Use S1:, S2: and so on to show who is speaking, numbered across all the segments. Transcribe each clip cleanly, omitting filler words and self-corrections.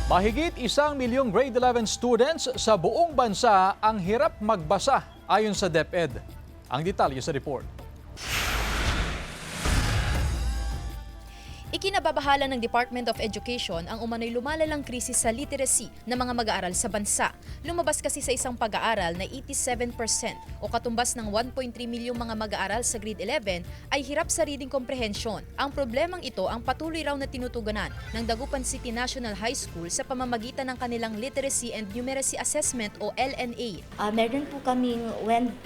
S1: Mahigit 1 milyong grade 11 students sa buong bansa ang hirap magbasa ayon sa DepEd. Ang detalye sa report.
S2: Ikinababahala ng Department of Education ang umano'y lumalalang krisis sa literacy ng mga mag-aaral sa bansa. Lumabas kasi sa isang pag-aaral na 87% o katumbas ng 1.3 milyong mga mag-aaral sa grade 11 ay hirap sa reading comprehension. Ang problemang ito ang patuloy raw na tinutugunan ng Dagupan City National High School sa pamamagitan ng kanilang Literacy and Numeracy Assessment o LNA.
S3: Meron po kaming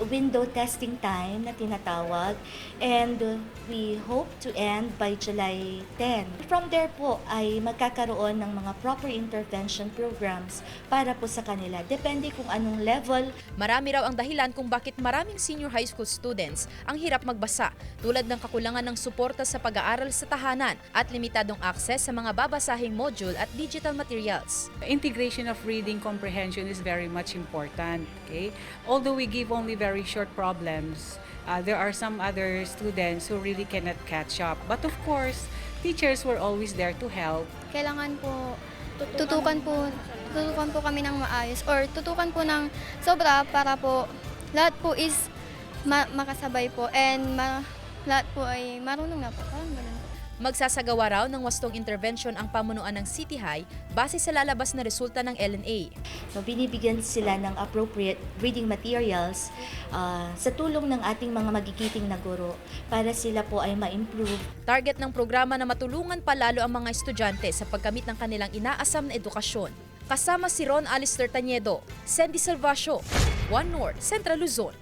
S3: window testing time na tinatawag and we hope to end by July 10. From there po ay magkakaroon ng mga proper intervention programs para po sa kanila. Depende kung anong level.
S2: Marami raw ang dahilan kung bakit maraming senior high school students ang hirap magbasa, tulad ng kakulangan ng suporta sa pag-aaral sa tahanan at limitadong access sa mga babasahing module at digital materials.
S4: Integration of reading comprehension is very much important. Okay? Although we give only very short problems, there are some other students who really cannot catch up. But of course, teachers were always there to help.
S5: Kailangan po tutukan po kami ng maayos or tutukan po ng sobra para po lahat po is makasabay po and lahat po ay marunong na po. Parang ganun.
S2: Magsasagawa raw ng wastong intervention ang pamunuan ng City High base sa lalabas na resulta ng LNA.
S3: So, binibigyan sila ng appropriate reading materials sa tulong ng ating mga magigiting na guro para sila po ay ma-improve.
S2: Target ng programa na matulungan palalo ang mga estudyante sa pagkamit ng kanilang inaasam na edukasyon. Kasama si Ron Alister Tañedo, Sandy Salvacio, One North, Central Luzon.